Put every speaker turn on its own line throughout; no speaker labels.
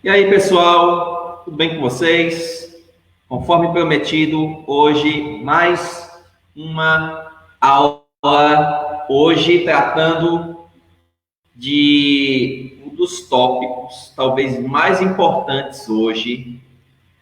E aí, pessoal, tudo bem com vocês? Conforme prometido, hoje mais uma aula, hoje tratando de um dos tópicos talvez mais importantes hoje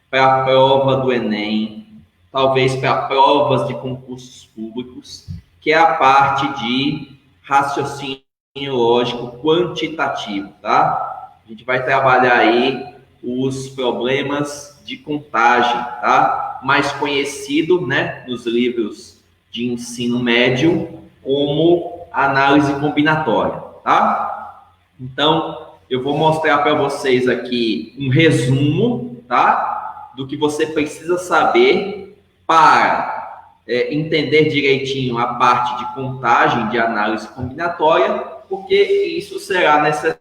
para a prova do Enem, talvez para provas de concursos públicos, que é a parte de raciocínio lógico quantitativo, tá? A gente vai trabalhar aí os problemas de contagem, tá? Mais conhecido, né, nos livros de ensino médio como análise combinatória, tá? Então, eu vou mostrar para vocês aqui um resumo, tá? Do que você precisa saber para entender direitinho a parte de contagem de análise combinatória, porque isso será necessário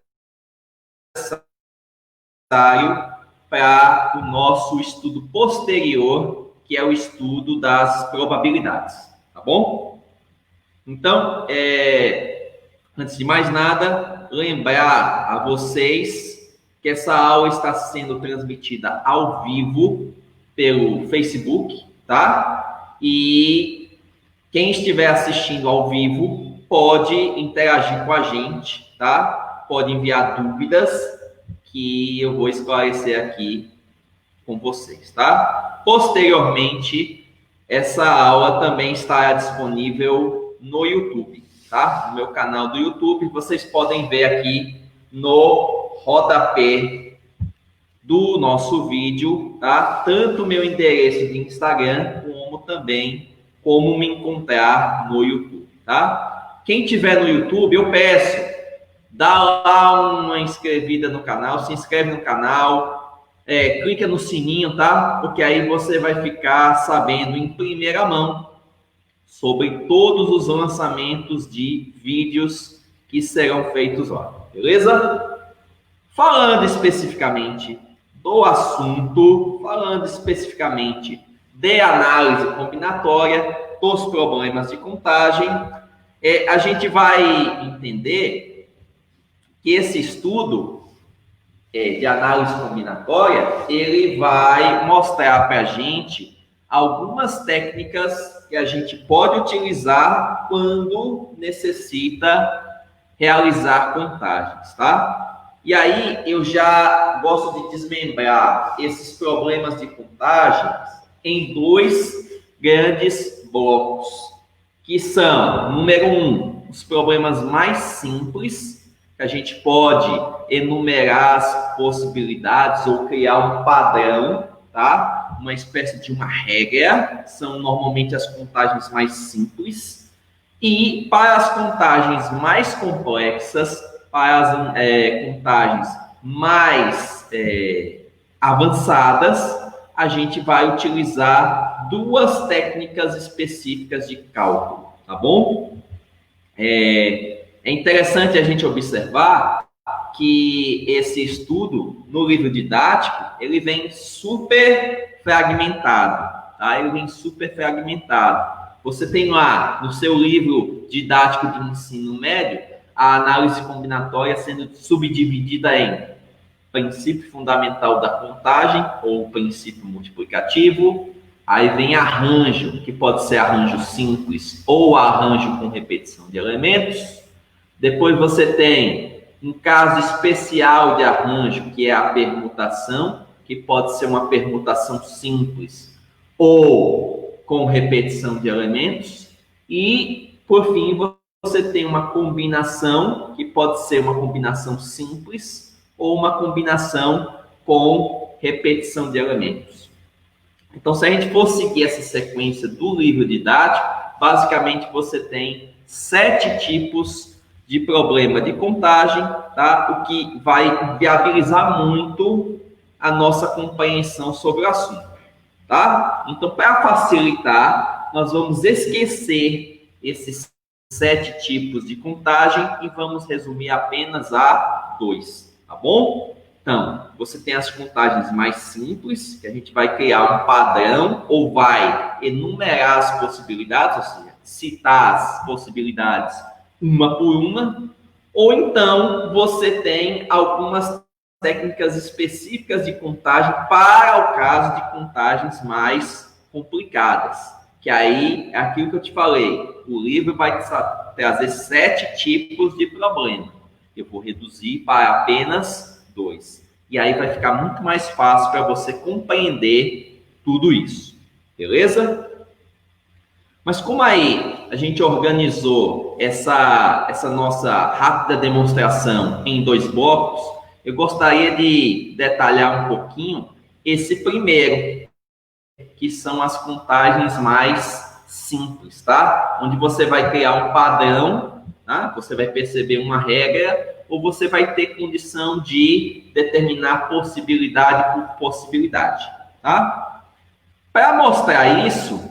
para o nosso estudo posterior, que é o estudo das probabilidades, tá bom? Então, antes de mais nada, lembrar a vocês que essa aula está sendo transmitida ao vivo pelo Facebook, tá? E quem estiver assistindo ao vivo pode interagir com a gente, tá? Pode enviar dúvidas que eu vou esclarecer aqui com vocês, tá? Posteriormente, essa aula também estará disponível no YouTube, tá? No meu canal do YouTube, vocês podem ver aqui no rodapé do nosso vídeo, tá? Tanto o meu endereço de Instagram, como também como me encontrar no YouTube, tá? Quem tiver no YouTube, eu peço, dá lá uma inscrevida no canal, se inscreve no canal, clica no sininho, tá? Porque aí você vai ficar sabendo em primeira mão sobre todos os lançamentos de vídeos que serão feitos lá, beleza? Falando especificamente do assunto, falando especificamente de análise combinatória dos problemas de contagem, a gente vai entender que esse estudo de análise combinatória, ele vai mostrar para a gente algumas técnicas que a gente pode utilizar quando necessita realizar contagens, tá? E aí eu já gosto de desmembrar esses problemas de contagens em dois grandes blocos, que são, número um, os problemas mais simples, que a gente pode enumerar as possibilidades ou criar um padrão, tá? Uma espécie de uma regra, são normalmente as contagens mais simples. E para as contagens mais complexas, para as contagens mais avançadas, a gente vai utilizar duas técnicas específicas de cálculo, tá bom? É interessante a gente observar que esse estudo no livro didático, ele vem super fragmentado, tá? Ele vem super fragmentado. Você tem lá no seu livro didático de ensino médio a análise combinatória sendo subdividida em princípio fundamental da contagem ou princípio multiplicativo. Aí vem arranjo, que pode ser arranjo simples ou arranjo com repetição de elementos. Depois você tem um caso especial de arranjo, que é a permutação, que pode ser uma permutação simples ou com repetição de elementos. E, por fim, você tem uma combinação, que pode ser uma combinação simples ou uma combinação com repetição de elementos. Então, se a gente for seguir essa sequência do livro didático, basicamente você tem 7 tipos de problema de contagem, tá? O que vai viabilizar muito a nossa compreensão sobre o assunto, tá? Então, para facilitar, nós vamos esquecer esses 7 tipos de contagem e vamos resumir apenas a 2, tá bom? Então, você tem as contagens mais simples, que a gente vai criar um padrão ou vai enumerar as possibilidades, ou seja, citar as possibilidades uma por uma, ou então você tem algumas técnicas específicas de contagem para o caso de contagens mais complicadas. Que aí, é aquilo que eu te falei, o livro vai trazer 7 tipos de problema. Eu vou reduzir para apenas 2. E aí vai ficar muito mais fácil para você compreender tudo isso. Beleza? Mas como aí a gente organizou essa nossa rápida demonstração em 2 blocos, eu gostaria de detalhar um pouquinho esse primeiro, que são as contagens mais simples, tá? Onde você vai criar um padrão, tá? Você vai perceber uma regra, ou você vai ter condição de determinar possibilidade por possibilidade, tá? Para mostrar isso,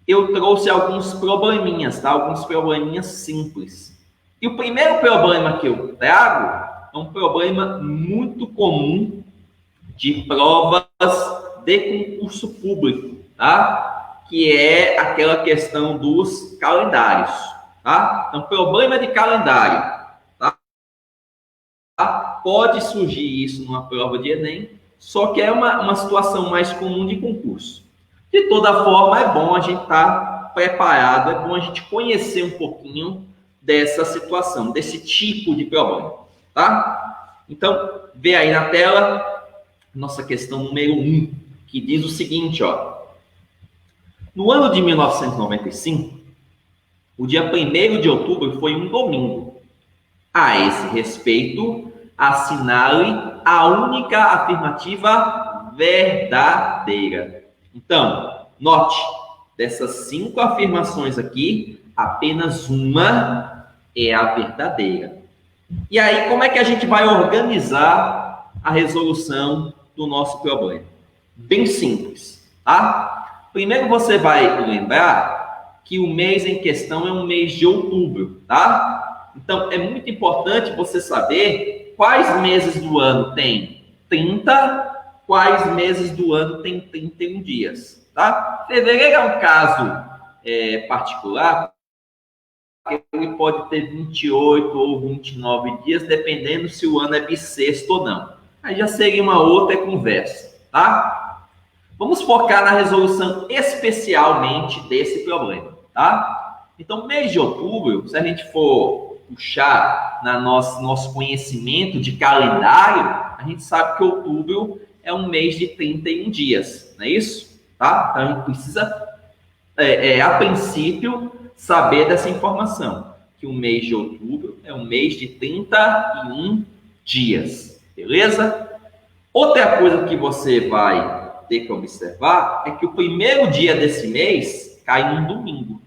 eu trouxe alguns probleminhas, tá? Alguns probleminhas simples. E o primeiro problema que eu trago é um problema muito comum de provas de concurso público, tá? Que é aquela questão dos calendários, tá? Então, problema de calendário, tá? Pode surgir isso numa prova de Enem, só que é uma situação mais comum de concurso. De toda forma, é bom a gente estar preparado, é bom a gente conhecer um pouquinho dessa situação, desse tipo de problema, tá? Então, vê aí na tela, nossa questão número 1, que diz o seguinte, ó. No ano de 1995, o dia 1º de outubro foi um domingo. A esse respeito, assinale a única afirmativa verdadeira. Então, note, dessas 5 afirmações aqui, apenas uma é a verdadeira. E aí, como é que a gente vai organizar a resolução do nosso problema? Bem simples, tá? Primeiro você vai lembrar que o mês em questão é um mês de outubro, tá? Então, é muito importante você saber quais meses do ano tem 30, quais meses do ano tem 31 dias, tá? Fevereiro é um caso particular, ele pode ter 28 ou 29 dias, dependendo se o ano é bissexto ou não. Aí já seria uma outra conversa, tá? Vamos focar na resolução especialmente desse problema, tá? Então, mês de outubro, se a gente for puxar na nosso conhecimento de calendário, a gente sabe que outubro é um mês de 31 dias, não é isso? Tá? Então, a gente precisa, a princípio, saber dessa informação, que o mês de outubro é um mês de 31 dias, beleza? Outra coisa que você vai ter que observar é que o primeiro dia desse mês cai num domingo.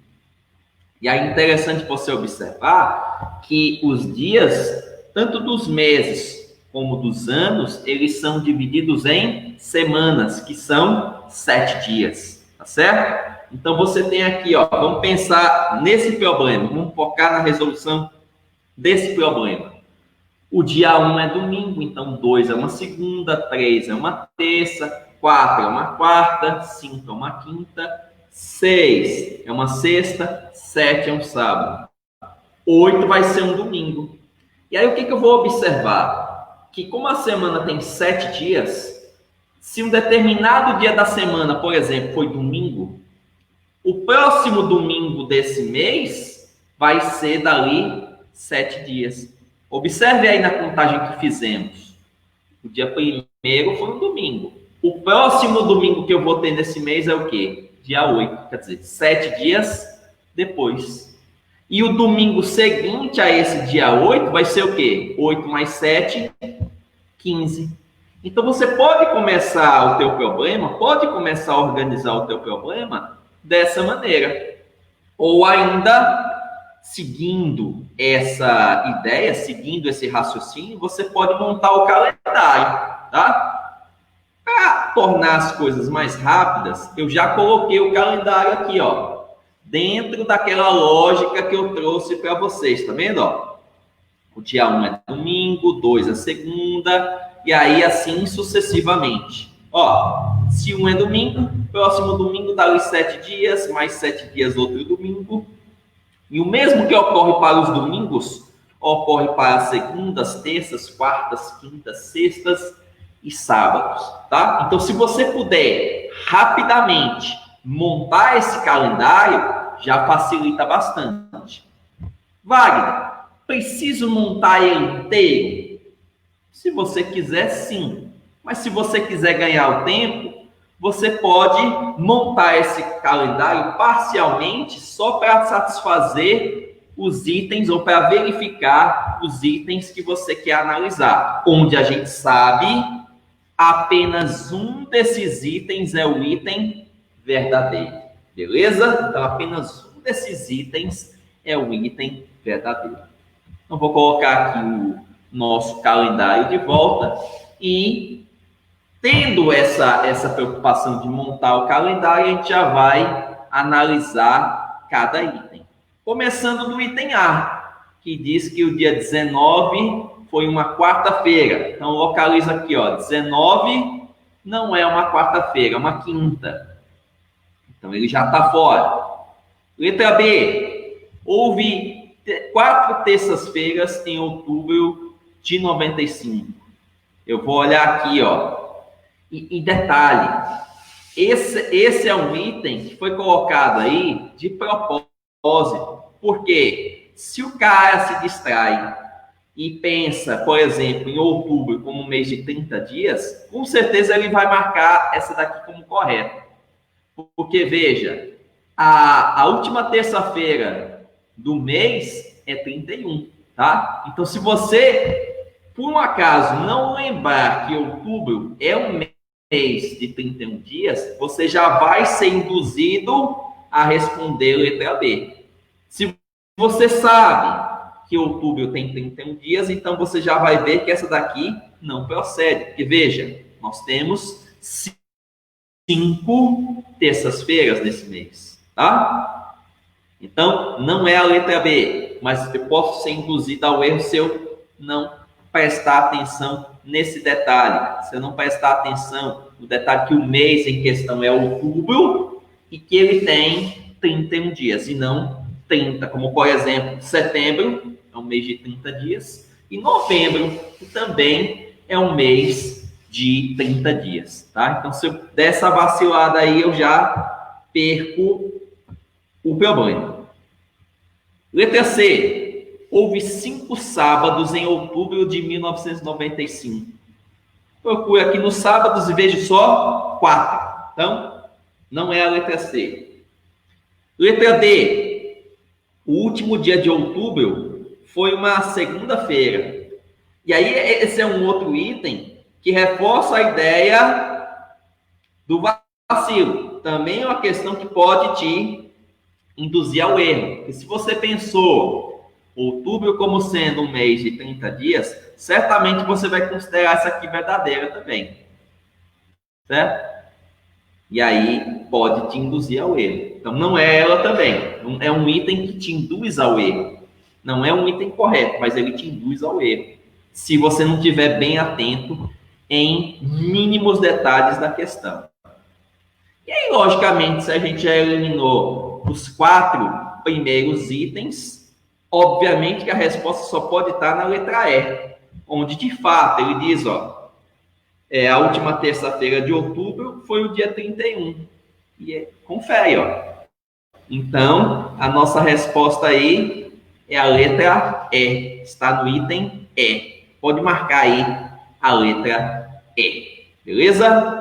E aí é interessante você observar que os dias, tanto dos meses como dos anos, eles são divididos em semanas, que são 7 dias, tá certo? Então, você tem aqui, ó, vamos pensar nesse problema, vamos focar na resolução desse problema. O dia 1 é domingo, então 2 é uma segunda, 3 é uma terça, 4 é uma quarta, 5 é uma quinta, 6 é uma sexta, 7 é um sábado, 8 vai ser um domingo. E aí, o que eu vou observar? Que como a semana tem 7 dias, se um determinado dia da semana, por exemplo, foi domingo, o próximo domingo desse mês vai ser dali 7 dias. Observe aí na contagem que fizemos. O dia 1º foi um domingo. O próximo domingo que eu vou ter nesse mês é o quê? Dia 8, quer dizer, 7 dias depois. E o domingo seguinte a esse dia 8 vai ser o quê? 8 mais 7, 15. Então, você pode começar o teu problema, pode começar a organizar o teu problema dessa maneira. Ou ainda, seguindo essa ideia, seguindo esse raciocínio, você pode montar o calendário, tá? Para tornar as coisas mais rápidas, eu já coloquei o calendário aqui, ó, dentro daquela lógica que eu trouxe para vocês, tá vendo, ó? O dia 1 é domingo, 2 é segunda, e aí assim sucessivamente. Ó, se 1 é domingo, próximo domingo dá os 7 dias, mais 7 dias outro domingo. E o mesmo que ocorre para os domingos, ocorre para segundas, terças, quartas, quintas, sextas e sábados, tá? Então, se você puder rapidamente montar esse calendário, já facilita bastante. Wagner, preciso montar ele inteiro? Se você quiser, sim. Mas se você quiser ganhar o tempo, você pode montar esse calendário parcialmente só para satisfazer os itens ou para verificar os itens que você quer analisar. Onde a gente sabe apenas um desses itens é o item verdadeiro. Beleza? Então, apenas um desses itens é o item verdadeiro. Então, vou colocar aqui o nosso calendário de volta e, tendo essa preocupação de montar o calendário, a gente já vai analisar cada item. Começando do item A, que diz que o dia 19 foi uma quarta-feira. Então, localiza aqui, ó, 19 não é uma quarta-feira, é uma quinta. Então, ele já está fora. Letra B, houve 4 terças-feiras em outubro de 95. Eu vou olhar aqui, ó. E detalhe, esse é um item que foi colocado aí de propósito. Porque se o cara se distrai e pensa, por exemplo, em outubro como um mês de 30 dias, com certeza ele vai marcar essa daqui como correta. Porque, veja, a última terça-feira do mês é 31, tá? Então, se você, por um acaso, não lembrar que outubro é um mês de 31 dias, você já vai ser induzido a responder letra B. Se você sabe que outubro tem 31 dias, então você já vai ver que essa daqui não procede. Porque, veja, nós temos 5 terças-feiras nesse mês, tá? Então, não é a letra B, mas eu posso ser induzido ao erro se eu não prestar atenção nesse detalhe. Se eu não prestar atenção no detalhe que o mês em questão é outubro e que ele tem 31 dias e não 30, como por exemplo, setembro é um mês de 30 dias e novembro também é um mês de 30 dias, tá? Então, se eu der essa vacilada aí, eu já perco o problema. Letra C. Houve 5 sábados em outubro de 1995. Procure aqui nos sábados e veja só 4. Então, não é a letra C. Letra D. O último dia de outubro foi uma segunda-feira. E aí, esse é um outro item que reforça a ideia do vacilo. Também é uma questão que pode te induzir ao erro. Porque se você pensou outubro como sendo um mês de 30 dias, certamente você vai considerar essa aqui verdadeira também. Certo? E aí pode te induzir ao erro. Então não é ela também. É um item que te induz ao erro. Não é um item correto, mas ele te induz ao erro. Se você não estiver bem atento em mínimos detalhes da questão. E aí, logicamente, se a gente já eliminou os 4 primeiros itens, obviamente que a resposta só pode estar na letra E, onde de fato ele diz, ó, a última terça-feira de outubro foi o dia 31. E confere, ó. Então, a nossa resposta aí é a letra E, está no item E. Pode marcar aí a letra E, beleza?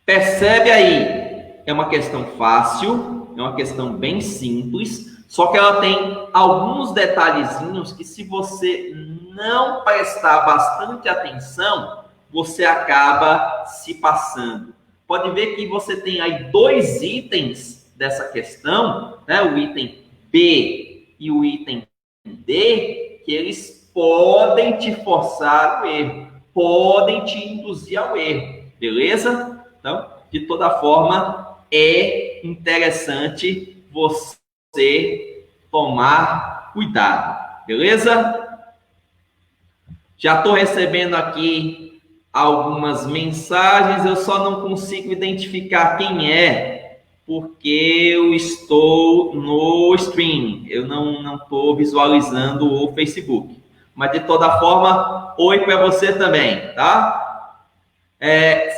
Percebe aí, é uma questão fácil, é uma questão bem simples, só que ela tem alguns detalhezinhos que se você não prestar bastante atenção, você acaba se passando. Pode ver que você tem aí 2 itens dessa questão, né? O item B e o item D, que eles podem te forçar ao erro, podem te induzir ao erro, beleza? Então, de toda forma, é interessante você tomar cuidado, beleza? Já estou recebendo aqui algumas mensagens, eu só não consigo identificar quem é, porque eu estou no stream, eu não estou visualizando o Facebook. Mas, de toda forma, oi para você também, tá?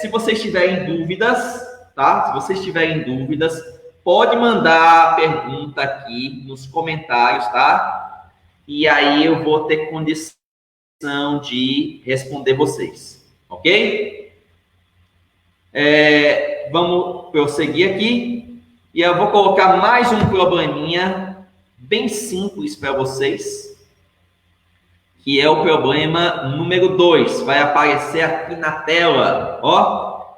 Se vocês tiverem dúvidas, tá? Se vocês tiverem dúvidas, pode mandar a pergunta aqui nos comentários, tá? E aí eu vou ter condição de responder vocês, ok? Vamos prosseguir aqui. E eu vou colocar mais um probleminha bem simples para vocês, que é o problema número 2. Vai aparecer aqui na tela, ó.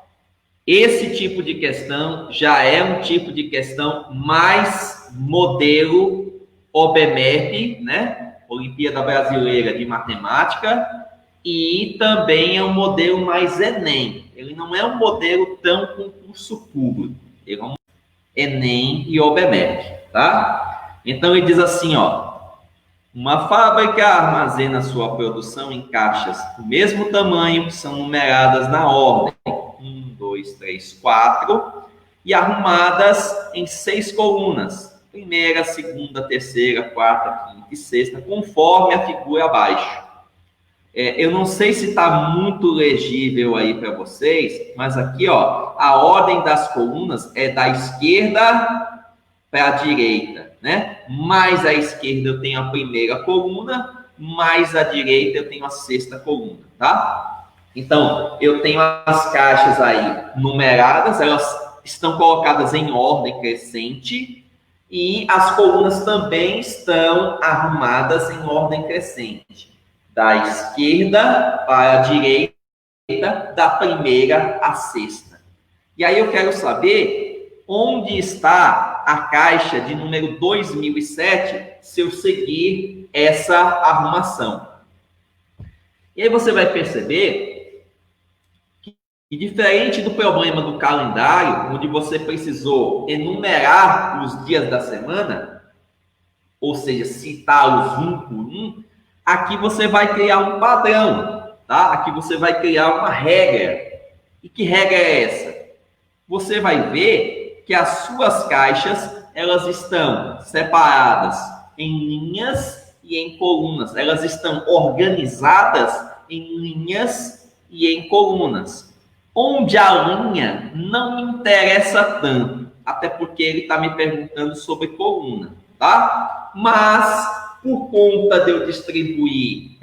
Esse tipo de questão já é um tipo de questão mais modelo OBMEP, né? Olimpíada Brasileira de Matemática, e também é um modelo mais Enem. Ele não é um modelo tão concurso público. Ele é um Enem e OBMEP, tá? Então ele diz assim, ó: uma fábrica armazena sua produção em caixas do mesmo tamanho, que são numeradas na ordem 1, 2, 3, 4 e arrumadas em 6 colunas, primeira, segunda, terceira, quarta, quinta e sexta, conforme a figura abaixo. Eu não sei se está muito legível aí para vocês, mas aqui, ó, a ordem das colunas é da esquerda para a direita, né? Mais à esquerda eu tenho a primeira coluna, mais à direita eu tenho a sexta coluna, tá? Então, eu tenho as caixas aí numeradas, elas estão colocadas em ordem crescente e as colunas também estão arrumadas em ordem crescente, da esquerda para a direita, da primeira à sexta. E aí eu quero saber onde está a caixa de número 2007 se eu seguir essa arrumação. E aí você vai perceber que, diferente do problema do calendário, onde você precisou enumerar os dias da semana, ou seja, citá-los um por um, aqui você vai criar um padrão, tá? Aqui você vai criar uma regra. E que regra é essa? Você vai ver que as suas caixas, elas estão separadas em linhas e em colunas. Elas estão organizadas em linhas e em colunas. Onde a linha não me interessa tanto, até porque ele está me perguntando sobre coluna, tá? Mas, por conta de eu distribuir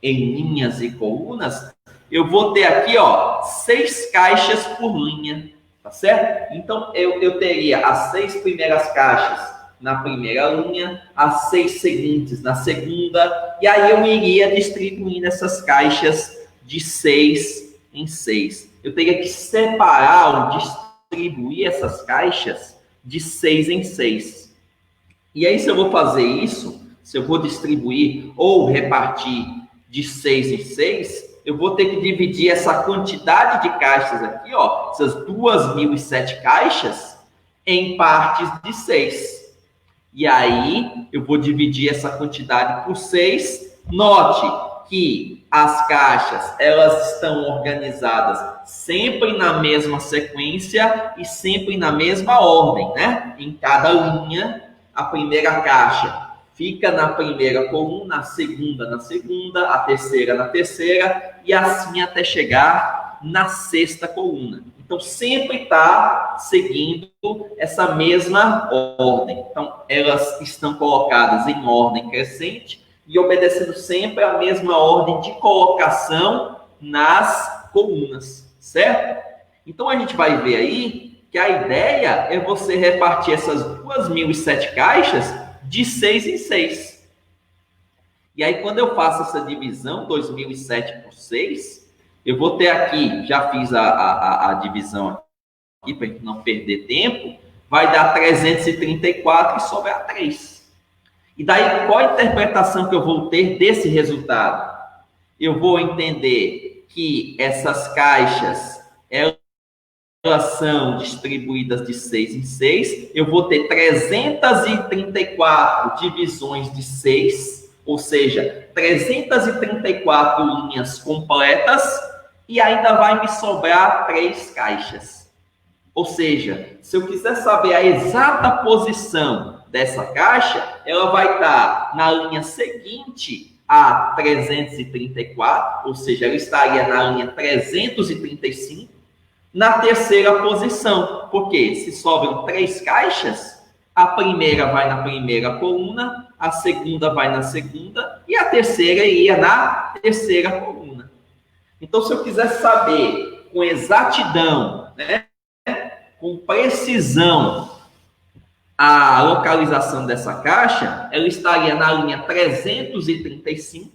em linhas e colunas, eu vou ter aqui, ó, 6 caixas por linha, tá certo? Então, eu teria as 6 primeiras caixas na primeira linha, as 6 seguintes na segunda, e aí eu iria distribuindo essas caixas de 6 em 6. Eu teria que separar ou distribuir essas caixas de 6 em 6. E aí, se eu vou fazer isso, se eu vou distribuir ou repartir de 6 em 6, eu vou ter que dividir essa quantidade de caixas aqui, ó, essas 2.007 caixas, em partes de 6. E aí, eu vou dividir essa quantidade por 6. Note que as caixas, elas estão organizadas sempre na mesma sequência e sempre na mesma ordem, né? Em cada linha, a primeira caixa fica na primeira coluna, a segunda na segunda, a terceira na terceira, e assim até chegar na sexta coluna. Então, sempre está seguindo essa mesma ordem. Então, elas estão colocadas em ordem crescente e obedecendo sempre a mesma ordem de colocação nas colunas, certo? Então, a gente vai ver aí que a ideia é você repartir essas 2.007 caixas de 6 em 6. E aí, quando eu faço essa divisão, 2.007 por 6, eu vou ter aqui, já fiz a divisão aqui, para a gente não perder tempo, vai dar 334 e sobrar 3. E daí, qual a interpretação que eu vou ter desse resultado? Eu vou entender que essas caixas, elas são distribuídas de 6 em 6, eu vou ter 334 divisões de 6, ou seja, 334 linhas completas, e ainda vai me sobrar 3 caixas. Ou seja, se eu quiser saber a exata posição dessa caixa, ela vai estar na linha seguinte a 334, ou seja, ela estaria na linha 335, na terceira posição. Porque se sobram 3 caixas, a primeira vai na primeira coluna, a segunda vai na segunda e a terceira iria na terceira coluna. Então, se eu quiser saber com exatidão, né, com precisão, a localização dessa caixa, ela estaria na linha 335.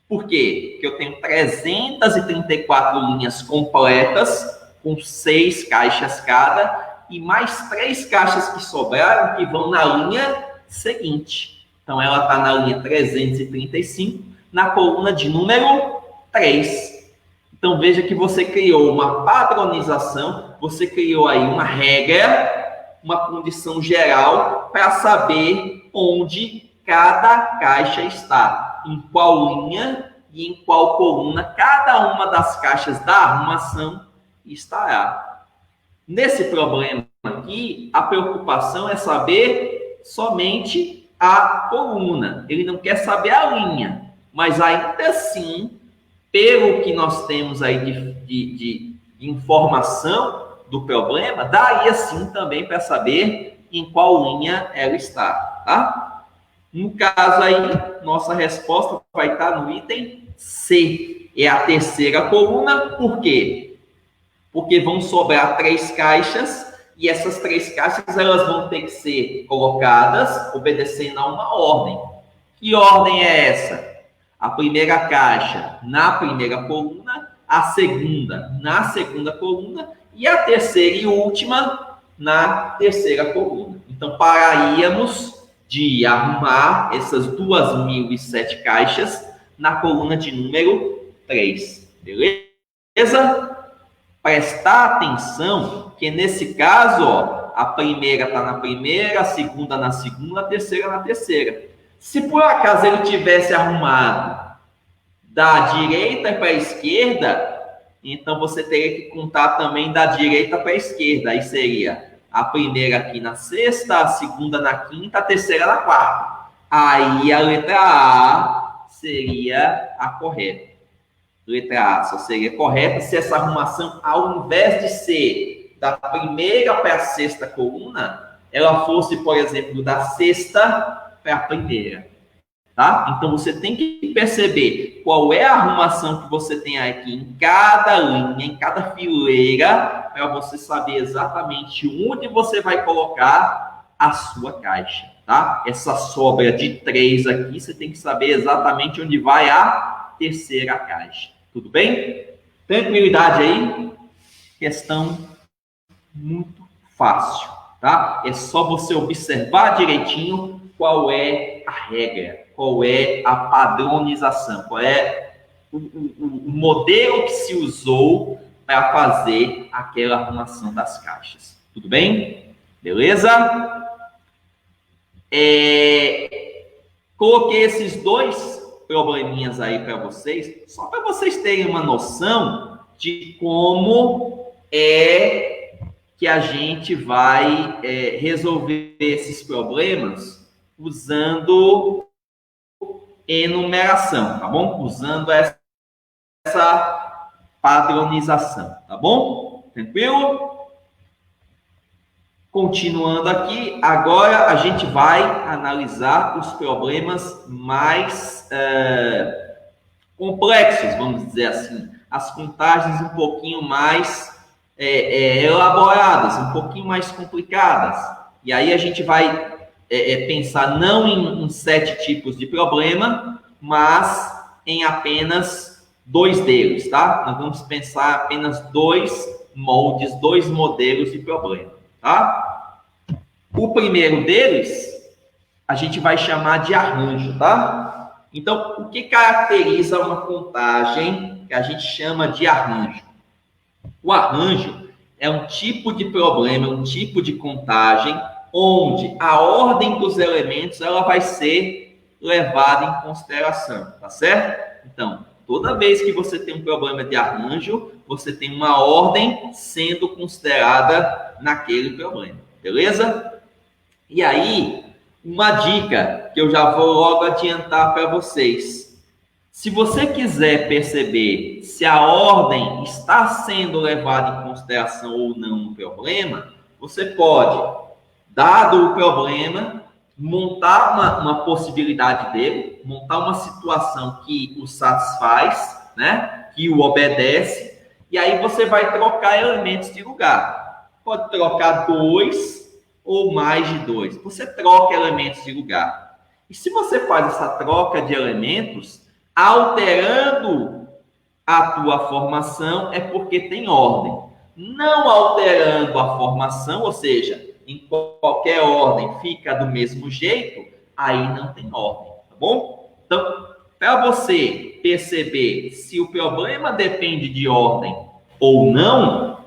Por quê? Porque eu tenho 334 linhas completas, com 6 caixas cada, e mais 3 caixas que sobraram, que vão na linha seguinte. Então, ela está na linha 335, na coluna de número 3. Então, veja que você criou uma padronização, você criou aí uma regra, uma condição geral para saber onde cada caixa está, em qual linha e em qual coluna cada uma das caixas da arrumação estará. Nesse problema aqui, a preocupação é saber somente a coluna. Ele não quer saber a linha, mas ainda assim, pelo que nós temos aí de informação do problema, daria sim também para saber em qual linha ela está, tá? No caso aí, nossa resposta vai estar no item C. É a terceira coluna, por quê? Porque vão sobrar 3 caixas e essas 3 caixas elas vão ter que ser colocadas obedecendo a uma ordem. Que ordem é essa? A primeira caixa na primeira coluna, a segunda na segunda coluna e a terceira e última na terceira coluna. Então, pararíamos de arrumar essas 2.007 caixas na coluna de número 3. Beleza? Prestar atenção que nesse caso, ó, a primeira está na primeira, a segunda na segunda, a terceira na terceira. Se por acaso ele tivesse arrumado da direita para a esquerda, então você teria que contar também da direita para a esquerda. Aí seria a primeira aqui na sexta, a segunda na quinta, a terceira na quarta. Aí a letra A seria a correta. Letra A só seria correta se essa arrumação, ao invés de ser da primeira para a sexta coluna, ela fosse, por exemplo, da sexta para a primeira, tá? Então, você tem que perceber qual é a arrumação que você tem aqui em cada linha, em cada fileira, para você saber exatamente onde você vai colocar a sua caixa, tá? Essa sobra de 3 aqui, você tem que saber exatamente onde vai a terceira caixa. Tudo bem? Tranquilidade aí? Questão muito fácil, tá? É só você observar direitinho qual é a regra, qual é a padronização, qual é o modelo que se usou para fazer aquela arrumação das caixas. Tudo bem? Beleza? Coloquei esses 2 probleminhas aí para vocês, só para vocês terem uma noção de como é que a gente vai resolver esses problemas usando enumeração, tá bom? Usando essa padronização, tá bom? Tranquilo? Continuando aqui, agora a gente vai analisar os problemas mais complexos, vamos dizer assim. As contagens um pouquinho mais elaboradas, um pouquinho mais complicadas. E aí a gente vai pensar não em 7 tipos de problema, mas em apenas 2 deles, tá? Nós vamos pensar apenas 2 moldes, 2 modelos de problema, tá? O primeiro deles, a gente vai chamar de arranjo, tá? Então, o que caracteriza uma contagem que a gente chama de arranjo? O arranjo é um tipo de problema, um tipo de contagem onde a ordem dos elementos ela vai ser levada em consideração, tá certo? Então, toda vez que você tem um problema de arranjo, você tem uma ordem sendo considerada naquele problema, beleza? E aí, uma dica que eu já vou logo adiantar para vocês. Se você quiser perceber se a ordem está sendo levada em consideração ou não no problema, você pode, dado o problema, montar uma possibilidade dele, montar uma situação que o satisfaz, né? Que o obedece, e aí você vai trocar elementos de lugar. Pode trocar 2 ou mais de 2. Você troca elementos de lugar. E se você faz essa troca de elementos, alterando a tua formação, é porque tem ordem. Não alterando a formação, ou seja, em qualquer ordem fica do mesmo jeito, aí não tem ordem, tá bom? Então, para você perceber se o problema depende de ordem ou não,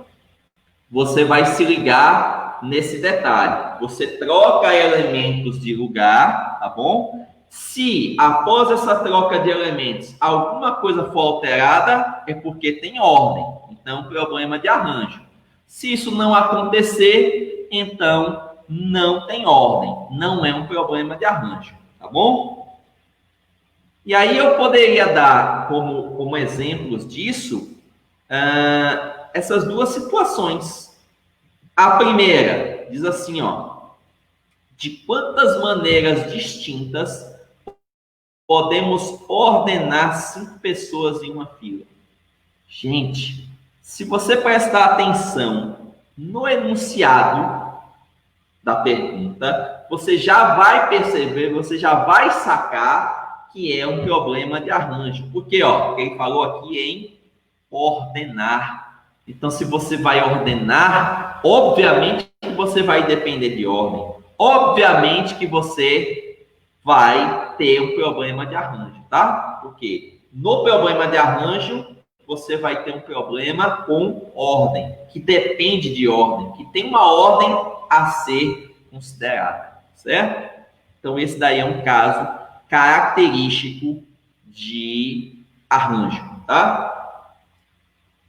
você vai se ligar nesse detalhe. Você troca elementos de lugar, tá bom? Se após essa troca de elementos alguma coisa for alterada, é porque tem ordem. Então, problema de arranjo. Se isso não acontecer, então não tem ordem. Não é um problema de arranjo, tá bom? E aí eu poderia dar como exemplos disso essas duas situações. A primeira diz assim, ó: de quantas maneiras distintas podemos ordenar 5 pessoas em uma fila? Gente, se você prestar atenção no enunciado da pergunta, você já vai perceber, você já vai sacar que é um problema de arranjo. Porque, ó, ele falou aqui em ordenar. Então, se você vai ordenar, obviamente que você vai depender de ordem. Obviamente que você vai ter um problema de arranjo, tá? Porque no problema de arranjo, você vai ter um problema com ordem, que depende de ordem, que tem uma ordem a ser considerada, certo? Então, esse daí é um caso característico de arranjo, tá?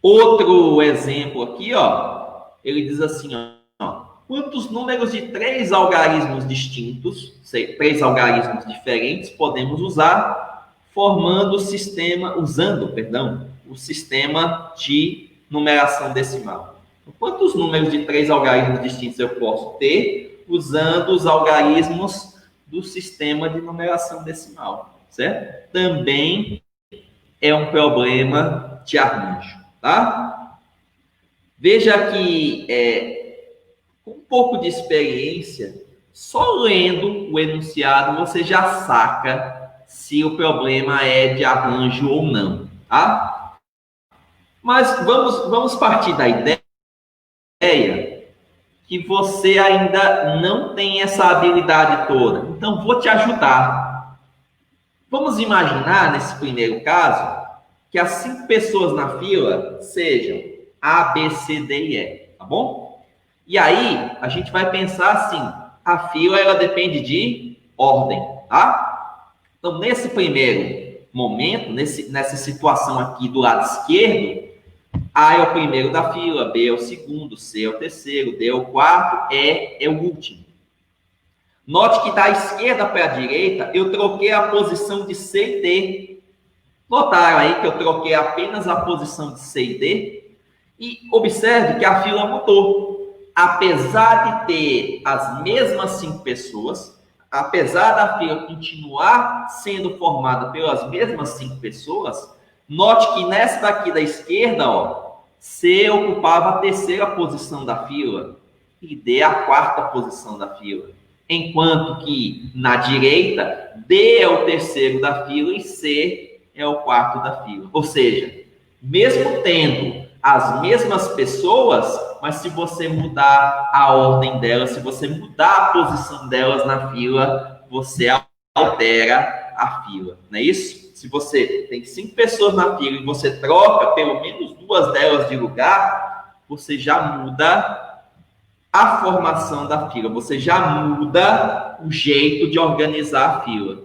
Outro exemplo aqui, ó, ele diz assim, ó: quantos números de 3 algarismos distintos, 3 algarismos diferentes, podemos usar formando o sistema, o sistema de numeração decimal? Quantos números de 3 algarismos distintos eu posso ter usando os algarismos do sistema de numeração decimal, certo? Também é um problema de arranjo, tá? Veja que com um pouco de experiência, só lendo o enunciado você já saca se o problema é de arranjo ou não, tá? Mas vamos partir da ideia que você ainda não tem essa habilidade toda. Então, vou te ajudar. Vamos imaginar, nesse primeiro caso, que as 5 pessoas na fila sejam A, B, C, D e E, tá bom? E aí, a gente vai pensar assim: a fila, ela depende de ordem, tá? Então, nesse primeiro momento, nessa situação aqui do lado esquerdo, A é o primeiro da fila, B é o segundo, C é o terceiro, D é o quarto, E é o último. Note que da esquerda para a direita, eu troquei a posição de C e D. Notaram aí que eu troquei apenas a posição de C e D? E observe que a fila mudou. Apesar de ter as mesmas 5 pessoas, apesar da fila continuar sendo formada pelas mesmas 5 pessoas, note que nessa daqui da esquerda, ó, C ocupava a terceira posição da fila e D a quarta posição da fila. Enquanto que na direita, D é o terceiro da fila e C é o quarto da fila. Ou seja, mesmo tendo as mesmas pessoas, mas se você mudar a ordem delas, se você mudar a posição delas na fila, você altera a fila, não é isso? Se você tem 5 pessoas na fila e você troca pelo menos 2 delas de lugar, você já muda a formação da fila, você já muda o jeito de organizar a fila.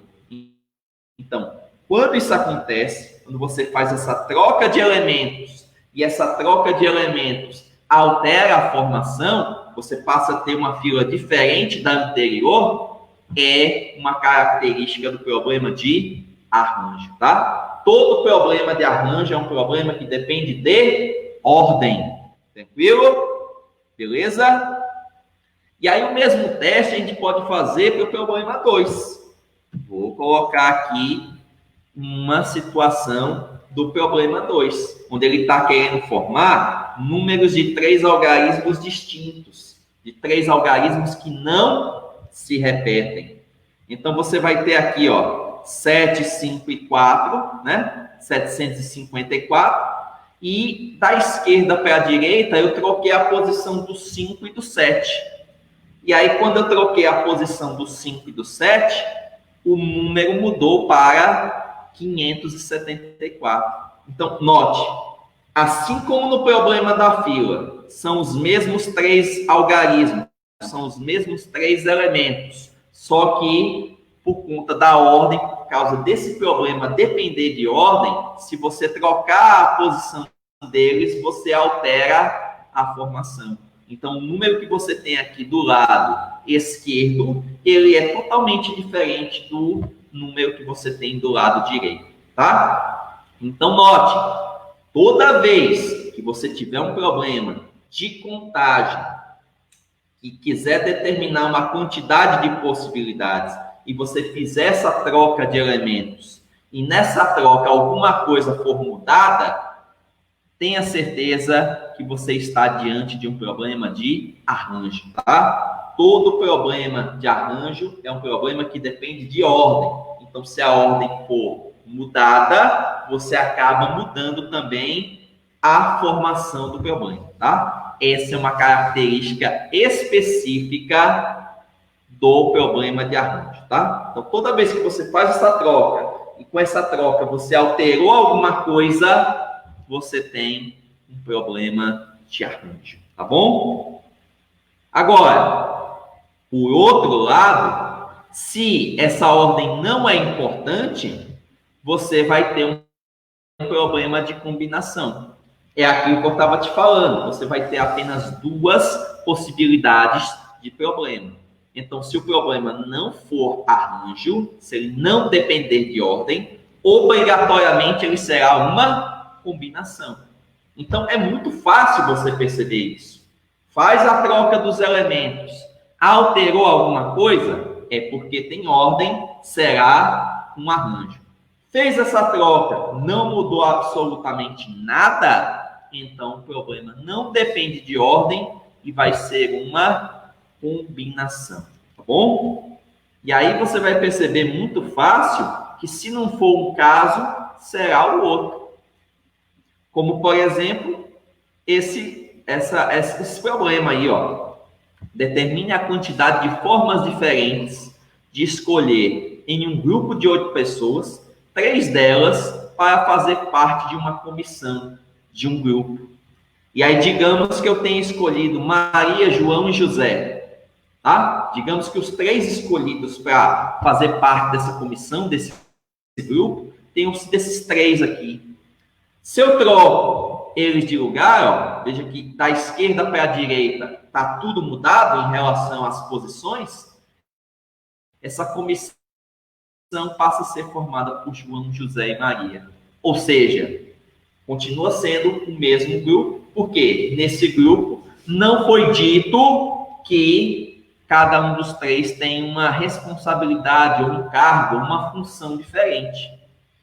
Então, Quando isso acontece, quando você faz essa troca de elementos e essa troca de elementos altera a formação, você passa a ter uma fila diferente da anterior, é uma característica do problema de arranjo, tá? Todo problema de arranjo é um problema que depende de ordem. Tranquilo? Beleza? E aí o mesmo teste a gente pode fazer para o problema 2. Vou colocar aqui uma situação do problema 2, onde ele está querendo formar números de 3 algarismos distintos, de 3 algarismos que não se repetem. Então, você vai ter aqui, ó, 7, 5 e 4, né? 754. E da esquerda para a direita, eu troquei a posição do 5 e do 7. E aí, quando eu troquei a posição do 5 e do 7, o número mudou para 574. Então, note, assim como no problema da fila, são os mesmos 3 algarismos, são os mesmos 3 elementos, só que por conta da ordem, por causa desse problema depender de ordem, se você trocar a posição deles, você altera a formação. Então, o número que você tem aqui do lado esquerdo, ele é totalmente diferente do número que você tem do lado direito, tá? Então, note, toda vez que você tiver um problema de contagem e quiser determinar uma quantidade de possibilidades e você fizer essa troca de elementos e nessa troca alguma coisa for mudada, tenha certeza que você está diante de um problema de arranjo, tá? Todo problema de arranjo é um problema que depende de ordem. Então, se a ordem for mudada, você acaba mudando também a formação do problema, tá? Essa é uma característica específica do problema de arranjo, tá? Então, toda vez que você faz essa troca e com essa troca você alterou alguma coisa, você tem um problema de arranjo, tá bom? Agora, por outro lado, se essa ordem não é importante, você vai ter um problema de combinação. É aquilo que eu estava te falando, você vai ter apenas 2 possibilidades de problema. Então, se o problema não for arranjo, se ele não depender de ordem, obrigatoriamente ele será uma combinação. Então, é muito fácil você perceber isso. Faz a troca dos elementos. Alterou alguma coisa? É porque tem ordem, será um arranjo. Fez essa troca, não mudou absolutamente nada, então o problema não depende de ordem e vai ser uma combinação, tá bom? E aí você vai perceber muito fácil que se não for um caso, será o outro. Como, por exemplo, esse problema aí, ó. Determine a quantidade de formas diferentes de escolher em um grupo de 8 pessoas, 3 delas para fazer parte de uma comissão, de um grupo. E aí, digamos que eu tenha escolhido Maria, João e José, tá? Digamos que os 3 escolhidos para fazer parte dessa comissão, desse grupo, tenham sido esses 3 aqui. Se eu troco eles de lugar, ó, veja que da esquerda para a direita está tudo mudado em relação às posições, essa comissão passa a ser formada por João, José e Maria. Ou seja, continua sendo o mesmo grupo, porque nesse grupo não foi dito que cada um dos 3 tem uma responsabilidade ou um cargo, uma função diferente.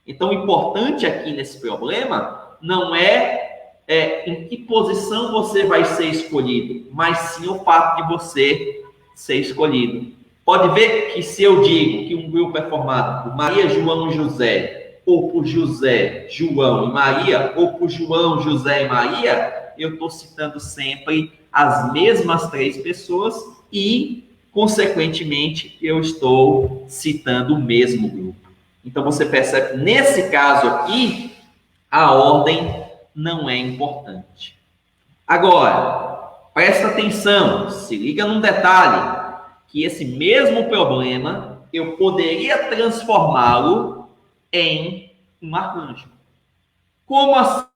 Então, o importante aqui nesse problema não é em que posição você vai ser escolhido, mas sim o fato de você ser escolhido. Pode ver que se eu digo que um grupo é formado por Maria, João e José, ou por José, João e Maria, ou por João, José e Maria, eu estou citando sempre as mesmas 3 pessoas e, consequentemente, eu estou citando o mesmo grupo. Então, você percebe que, nesse caso aqui, a ordem não é importante. Agora, presta atenção, se liga num detalhe, que esse mesmo problema, eu poderia transformá-lo em um arranjo. Como assim,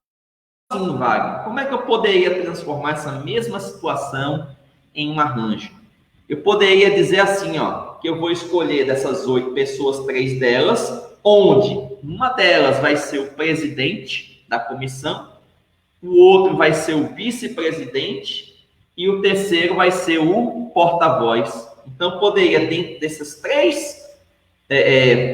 Wagner? Como é que eu poderia transformar essa mesma situação em um arranjo? Eu poderia dizer assim, ó, que eu vou escolher dessas 8 pessoas, 3 delas, onde uma delas vai ser o presidente da comissão, o outro vai ser o vice-presidente e o terceiro vai ser o porta-voz. Então, poderia, dentro dessas 3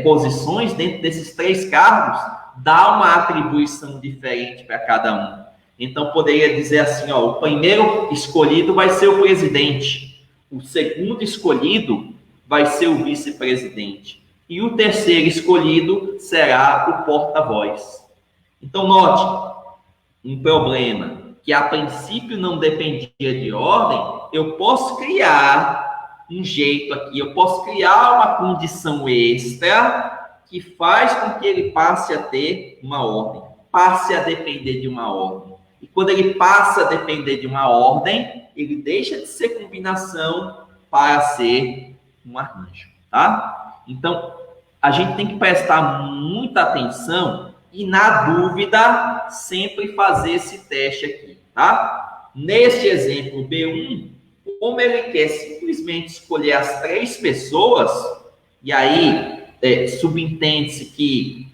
posições, dentro desses 3 cargos, dar uma atribuição diferente para cada um. Então, poderia dizer assim, ó, o primeiro escolhido vai ser o presidente, o segundo escolhido vai ser o vice-presidente e o terceiro escolhido será o porta-voz. Então, note, um problema que a princípio não dependia de ordem, eu posso criar um jeito aqui, eu posso criar uma condição extra que faz com que ele passe a ter uma ordem, passe a depender de uma ordem. E quando ele passa a depender de uma ordem, ele deixa de ser combinação para ser um arranjo, tá? Então, a gente tem que prestar muita atenção e, na dúvida, sempre fazer esse teste aqui, tá? Neste exemplo B1, como ele quer simplesmente escolher as 3 pessoas, e aí subentende-se que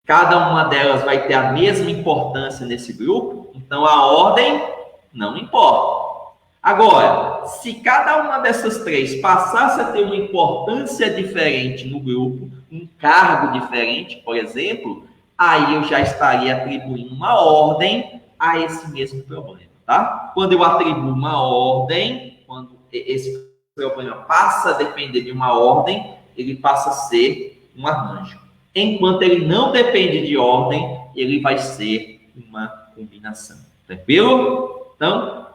cada uma delas vai ter a mesma importância nesse grupo, então a ordem não importa. Agora, se cada uma dessas 3 passasse a ter uma importância diferente no grupo, um cargo diferente, por exemplo, aí eu já estaria atribuindo uma ordem a esse mesmo problema, tá? Quando eu atribuo uma ordem, quando esse problema passa a depender de uma ordem, ele passa a ser um arranjo. Enquanto ele não depende de ordem, ele vai ser uma combinação. Tranquilo? Então,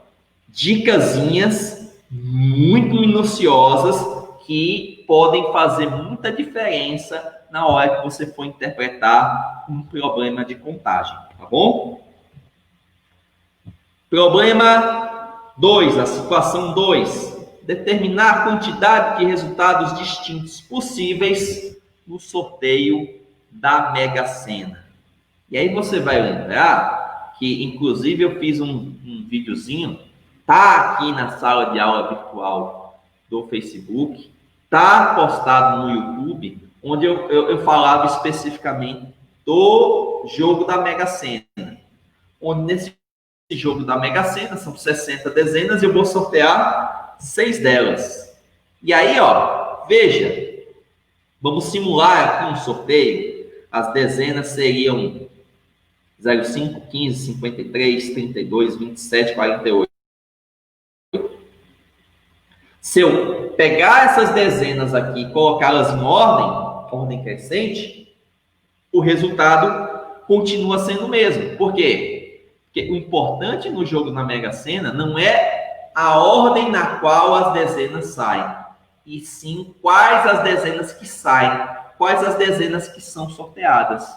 dicasinhas muito minuciosas que podem fazer muita diferença na hora que você for interpretar um problema de contagem, tá bom? Problema 2, a situação 2. Determinar a quantidade de resultados distintos possíveis no sorteio da Mega Sena. E aí você vai lembrar que, inclusive, eu fiz um videozinho, tá aqui na sala de aula virtual do Facebook, tá postado no YouTube, onde eu falava especificamente do jogo da Mega Sena. Onde nesse jogo da Mega Sena são 60 dezenas e eu vou sortear 6 delas. E aí, ó, veja, vamos simular aqui um sorteio. As dezenas seriam 05, 15, 53, 32, 27, 48. Se eu pegar essas dezenas aqui e colocá-las em ordem crescente, o resultado continua sendo o mesmo. Por quê? Porque o importante no jogo na Mega Sena não é a ordem na qual as dezenas saem, e sim quais as dezenas que saem, quais as dezenas que são sorteadas.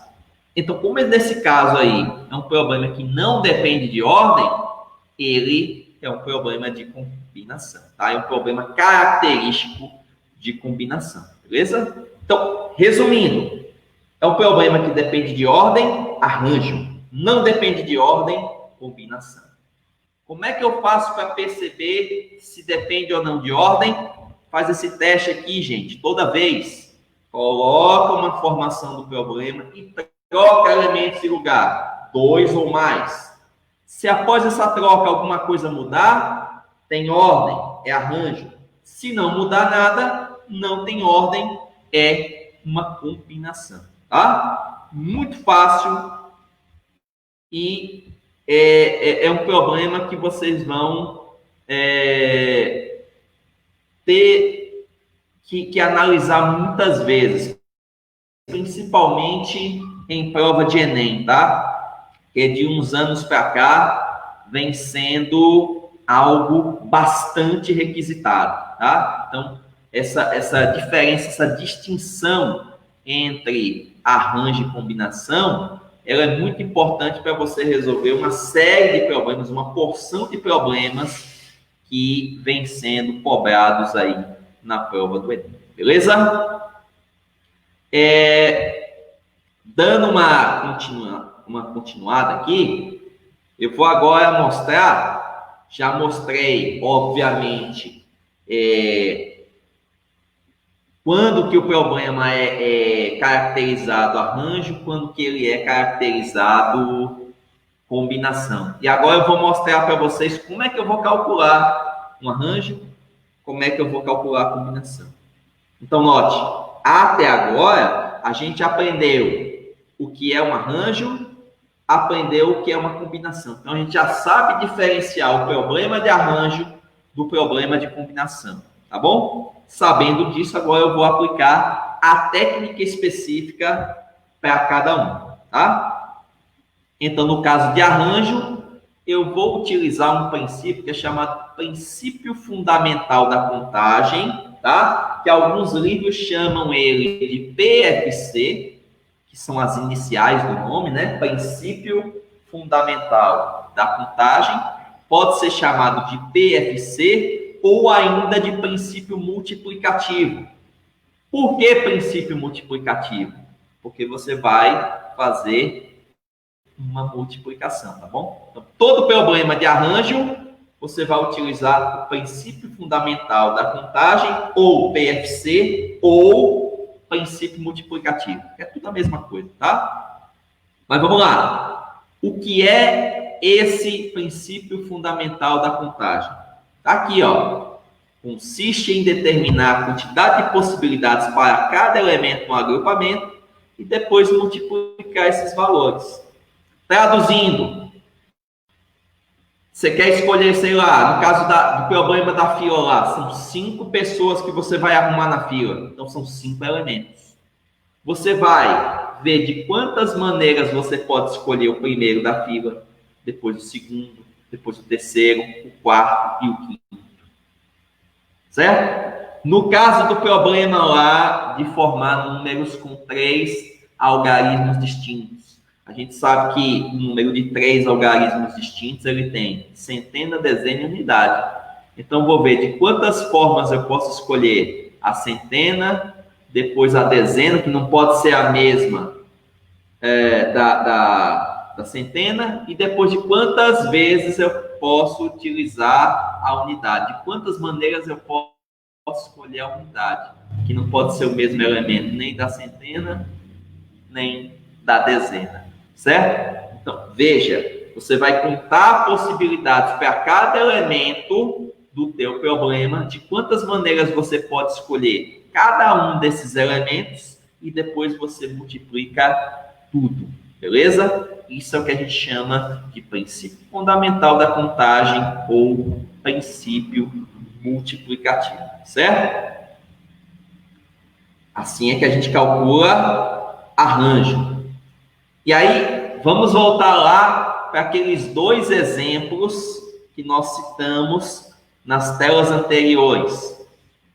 Então, como nesse caso aí é um problema que não depende de ordem, ele é um problema de combinação, tá? É um problema característico de combinação, beleza? Então, resumindo, é um problema que depende de ordem, arranjo. Não depende de ordem, combinação. Como é que eu faço para perceber se depende ou não de ordem? Faz esse teste aqui, gente, toda vez. Coloca uma informação do problema e troca elementos de lugar, 2 ou mais. Se após essa troca alguma coisa mudar, tem ordem, é arranjo. Se não mudar nada, não tem ordem, é uma combinação, tá? Muito fácil e é um problema que vocês vão ter que analisar muitas vezes, principalmente em prova de Enem, tá? Que de uns anos para cá vem sendo algo bastante requisitado, tá? Então, essa diferença, essa distinção entre arranjo e combinação, ela é muito importante para você resolver uma série de problemas, uma porção de problemas que vem sendo cobrados aí na prova do Enem, beleza? Dando uma continuada aqui, eu vou agora mostrar, já mostrei, obviamente, quando que o problema é caracterizado arranjo, quando que ele é caracterizado combinação. E agora eu vou mostrar para vocês como é que eu vou calcular um arranjo, como é que eu vou calcular a combinação. Então, note, até agora a gente aprendeu o que é um arranjo, aprendeu o que é uma combinação. Então, a gente já sabe diferenciar o problema de arranjo do problema de combinação, tá bom? Sabendo disso, agora eu vou aplicar a técnica específica para cada um, tá? Então, no caso de arranjo, eu vou utilizar um princípio que é chamado princípio fundamental da contagem, tá? Que alguns livros chamam ele de PFC, que são as iniciais do nome, né? Princípio fundamental da contagem. Pode ser chamado de PFC ou ainda de princípio multiplicativo. Por que princípio multiplicativo? Porque você vai fazer uma multiplicação, tá bom? Então, todo problema de arranjo, você vai utilizar o princípio fundamental da contagem, ou PFC, ou princípio multiplicativo. É tudo a mesma coisa, tá? Mas vamos lá. O que é esse princípio fundamental da contagem? Tá aqui, ó. Consiste em determinar a quantidade de possibilidades para cada elemento no agrupamento e depois multiplicar esses valores. Traduzindo, você quer escolher, sei lá, no caso do problema da fila lá, são 5 pessoas que você vai arrumar na fila. Então, são 5 elementos. Você vai ver de quantas maneiras você pode escolher o primeiro da fila, depois o segundo, depois o terceiro, o quarto e o quinto. Certo? No caso do problema lá de formar números com 3 algarismos distintos, a gente sabe que o número de 3 algarismos distintos, ele tem centena, dezena e unidade. Então, vou ver de quantas formas eu posso escolher a centena, depois a dezena, que não pode ser a mesma da centena, e depois de quantas vezes eu posso utilizar a unidade, de quantas maneiras eu posso escolher a unidade, que não pode ser o mesmo elemento nem da centena, nem da dezena. Certo? Então, veja, você vai contar possibilidades para cada elemento do teu problema, de quantas maneiras você pode escolher cada um desses elementos e depois você multiplica tudo, beleza? Isso é o que a gente chama de princípio fundamental da contagem ou princípio multiplicativo, certo? Assim é que a gente calcula arranjo. E aí, vamos voltar lá para aqueles 2 exemplos que nós citamos nas telas anteriores.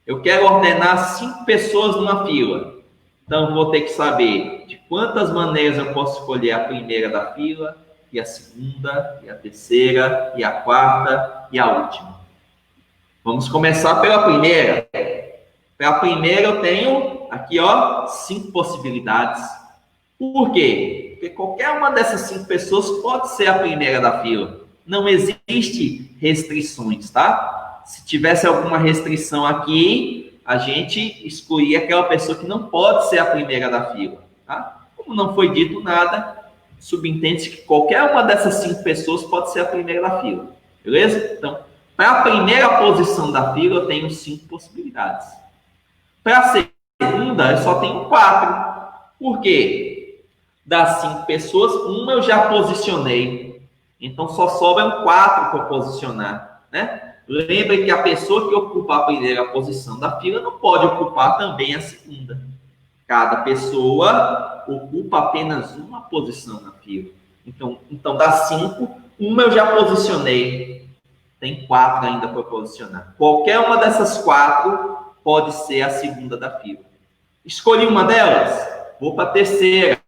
Eu quero ordenar 5 pessoas numa fila. Então, vou ter que saber de quantas maneiras eu posso escolher a primeira da fila, e a segunda, e a terceira, e a quarta, e a última. Vamos começar pela primeira. Para a primeira, eu tenho aqui, ó, 5 possibilidades. Por quê? Porque qualquer uma dessas 5 pessoas pode ser a primeira da fila. Não existe restrições, tá? Se tivesse alguma restrição aqui, a gente excluiria aquela pessoa que não pode ser a primeira da fila, tá? Como não foi dito nada, subentende-se que qualquer uma dessas 5 pessoas pode ser a primeira da fila, beleza? Então, para a primeira posição da fila, eu tenho 5 possibilidades. Para a segunda, eu só tenho 4. Por quê? Das 5 pessoas, uma eu já posicionei. Então, só sobram 4 para posicionar, né? Lembre que a pessoa que ocupa a primeira posição da fila não pode ocupar também a segunda. Cada pessoa ocupa apenas uma posição na fila. Então das 5, uma eu já posicionei. Tem 4 ainda para posicionar. Qualquer uma dessas 4 pode ser a segunda da fila. Escolhi uma delas, vou para a terceira.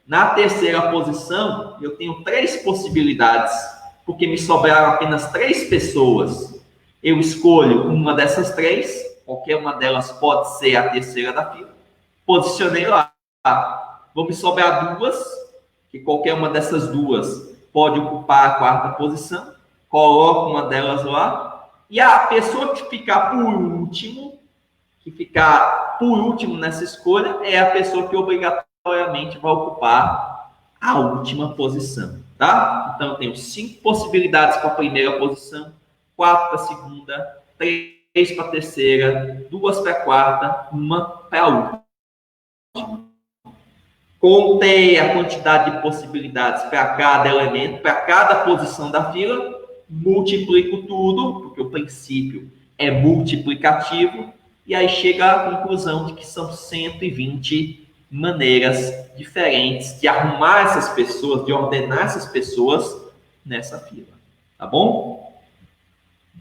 Na terceira posição, eu tenho 3 possibilidades, porque me sobraram apenas 3 pessoas. Eu escolho uma dessas 3, qualquer uma delas pode ser a terceira da fila. Posicionei lá. vão me sobrar duas, que qualquer uma dessas duas pode ocupar a quarta posição. Coloco uma delas lá. E a pessoa que ficar por último nessa escolha é a pessoa que obrigatoriamente vai ocupar a última posição, tá? Então, eu tenho 5 possibilidades para a primeira posição, 4 para a segunda, 3 para a terceira, 2 para a quarta, 1 para a última. Contei a quantidade de possibilidades para cada elemento, para cada posição da fila, multiplico tudo, porque o princípio é multiplicativo, e aí chega à conclusão de que são 120 maneiras diferentes de arrumar essas pessoas, de ordenar essas pessoas nessa fila. Tá bom?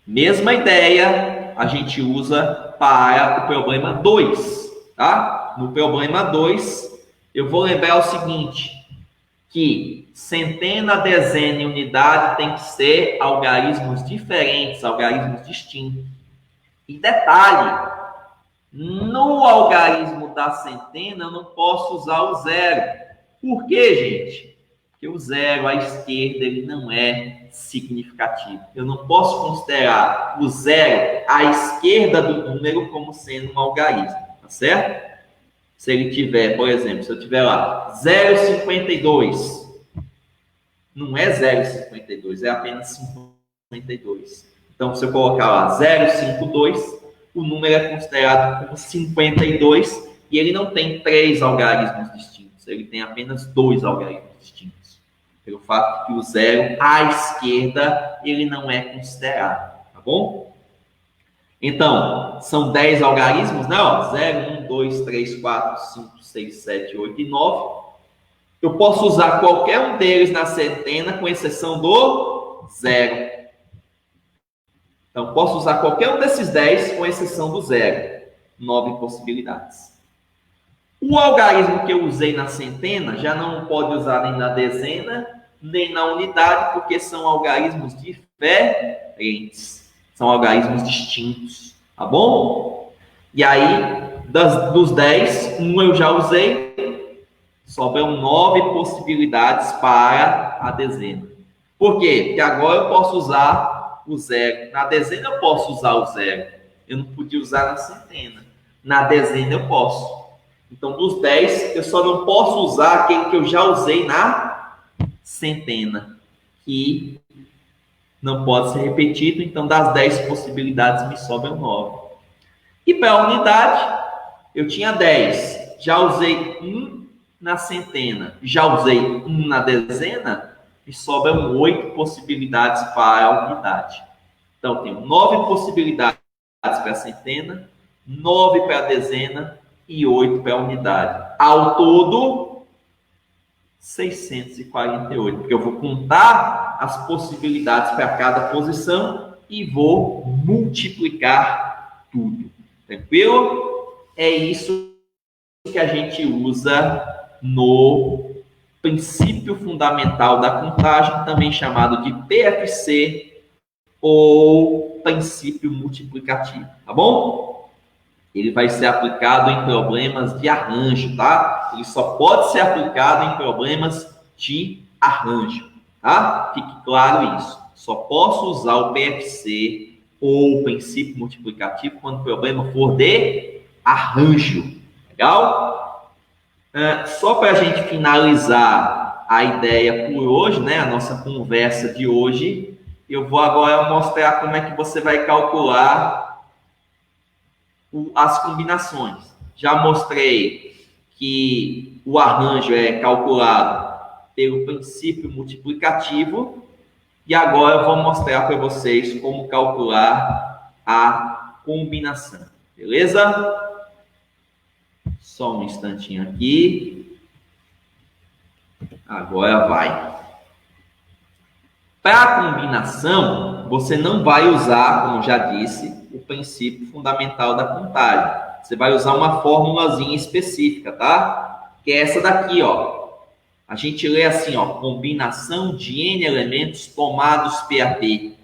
Mesma ideia a gente usa para o problema 2, tá? No problema 2, eu vou lembrar o seguinte, que centena, dezena e unidade tem que ser algarismos diferentes, algarismos distintos. E detalhe, no algarismo da centena eu não posso usar o zero. Por quê, gente? Porque o zero à esquerda ele não é significativo. Eu não posso considerar o zero à esquerda do número como sendo um algarismo, tá certo? Se ele tiver, por exemplo, se eu tiver lá 0,52, não é 0,52, é apenas 52. Então, se eu colocar lá 0,52, o número é considerado como 52 e ele não tem 3 algarismos distintos, ele tem apenas 2 algarismos distintos. Pelo fato que o zero à esquerda ele não é considerado, tá bom? Então, são 10 algarismos, né? 0, 1, 2, 3, 4, 5, 6, 7, 8 e 9. Eu posso usar qualquer um deles na centena, com exceção do zero. Então, posso usar qualquer um desses 10, com exceção do zero. 9 possibilidades. O algarismo que eu usei na centena, já não pode usar nem na dezena, nem na unidade, porque são algarismos diferentes. São algarismos distintos, tá bom? E aí, dos 10, um eu já usei, sobram 9 possibilidades para a dezena. Por quê? Porque agora eu posso usar o zero. Na dezena eu posso usar o zero. Eu não podia usar na centena. Na dezena eu posso. Então, dos 10, eu só não posso usar aquele que eu já usei na centena, que não pode ser repetido. Então, das 10 possibilidades, me sobram 9. E para a unidade, eu tinha 10. Já usei 1 na centena, já usei 1 na dezena, e sobram 8 possibilidades para a unidade. Então, tenho 9 possibilidades para a centena, 9 para a dezena e 8 para a unidade. Ao todo, 648, porque eu vou contar as possibilidades para cada posição e vou multiplicar tudo. Tranquilo? É isso que a gente usa no princípio fundamental da contagem, também chamado de PFC ou princípio multiplicativo, tá bom? Ele vai ser aplicado em problemas de arranjo, tá? Ele só pode ser aplicado em problemas de arranjo, tá? Fique claro isso. Só posso usar o PFC ou o princípio multiplicativo quando o problema for de arranjo. Legal? Só para a gente finalizar a ideia por hoje, né? A nossa conversa de hoje, eu vou agora mostrar como é que você vai calcular as combinações. Já mostrei que o arranjo é calculado pelo princípio multiplicativo e agora eu vou mostrar para vocês como calcular a combinação. Beleza? Só um instantinho aqui. Agora vai. Para a combinação, você não vai usar, como já disse, o princípio fundamental da contagem. Você vai usar uma formulazinha específica, tá? Que é essa daqui, ó. A gente lê assim, ó, combinação de N elementos tomados PAP.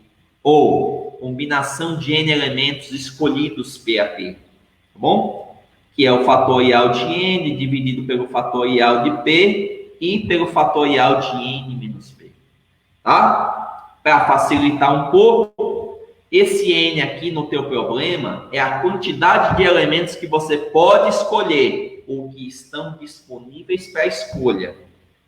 Ou combinação de N elementos escolhidos PAP. Tá bom? que é o fatorial de n dividido pelo fatorial de p e pelo fatorial de n menos p. Tá? Para facilitar um pouco, esse n aqui no teu problema é a quantidade de elementos que você pode escolher ou que estão disponíveis para escolha.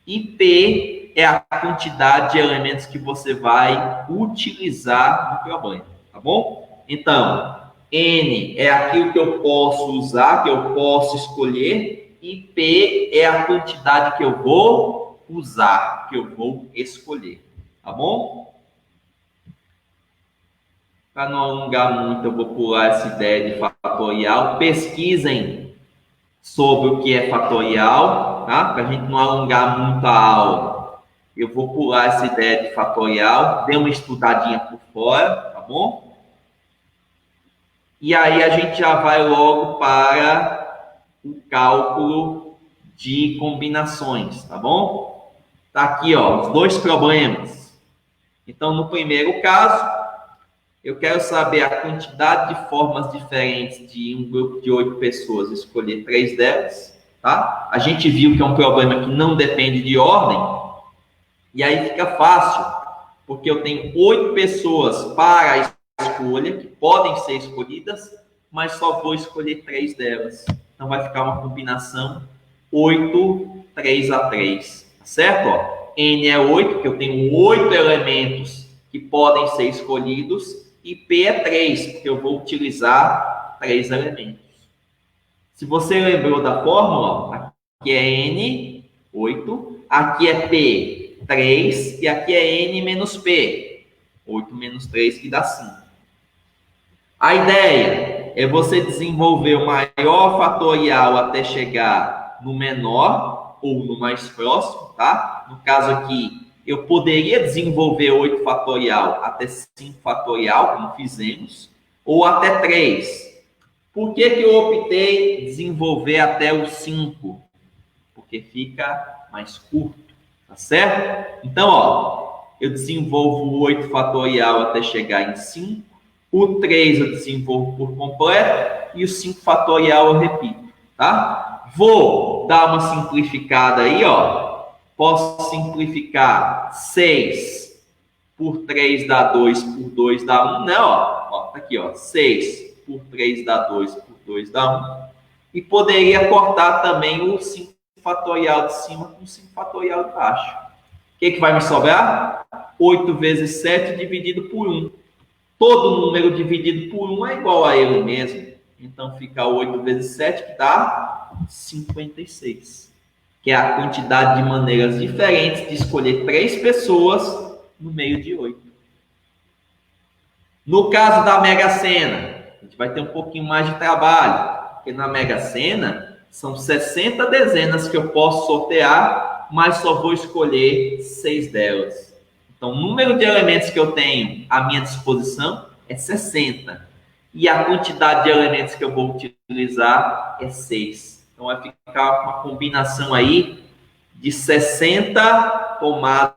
E P é a quantidade de elementos que você vai utilizar no problema, tá bom? Então, N é aquilo que eu posso usar, que eu posso escolher, e P é a quantidade que eu vou usar, que eu vou escolher, tá bom? Para não alongar muito, eu vou pular essa ideia de fatorial. Pesquisem sobre o que é fatorial, tá? Para a gente não alongar muito a aula, eu vou pular essa ideia de fatorial, dê uma estudadinha por fora, tá bom? E aí a gente já vai logo para o cálculo de combinações, tá bom? Tá aqui, ó, os dois problemas. Então, no primeiro caso, eu quero saber a quantidade de formas diferentes de um grupo de 8 pessoas, escolher 3 delas, tá? A gente viu que é um problema que não depende de ordem, e aí fica fácil, porque eu tenho 8 pessoas para a escolha, que podem ser escolhidas, mas só vou escolher 3 delas. Então vai ficar uma combinação 8, 3 a 3, tá certo? Ó, N é 8, porque eu tenho 8 elementos que podem ser escolhidos, e P é 3, porque eu vou utilizar 3 elementos. Se você lembrou da fórmula, ó, aqui é N, 8, aqui é P, 3, e aqui é N menos P, 8 menos 3, que dá 5. A ideia é você desenvolver o maior fatorial até chegar no menor ou no mais próximo, tá? No caso aqui, eu poderia desenvolver 8 fatorial até 5 fatorial, como fizemos, ou até 3. Por que eu optei desenvolver até o 5? Porque fica mais curto, tá certo? Então, ó, eu desenvolvo o 8 fatorial até chegar em 5, o 3 eu desenvolvo por completo e o 5 fatorial eu repito, tá? Vou dar uma simplificada aí, ó. Posso simplificar 6 por 3 dá 2, por 2 dá 1, né? Ó, tá aqui, ó. 6 por 3 dá 2, por 2 dá 1. E poderia cortar também o 5 fatorial de cima com o 5 fatorial de baixo. O que vai me sobrar? 8 vezes 7 dividido por 1. Todo número dividido por 1 é igual a ele mesmo. Então, fica 8 vezes 7, que dá 56. Que é a quantidade de maneiras diferentes de escolher 3 pessoas no meio de 8. No caso da Mega Sena, a gente vai ter um pouquinho mais de trabalho, porque na Mega Sena são 60 dezenas que eu posso sortear, mas só vou escolher 6 delas. Então, o número de elementos que eu tenho à minha disposição é 60. E a quantidade de elementos que eu vou utilizar é 6. Então, vai ficar uma combinação aí de 60 tomados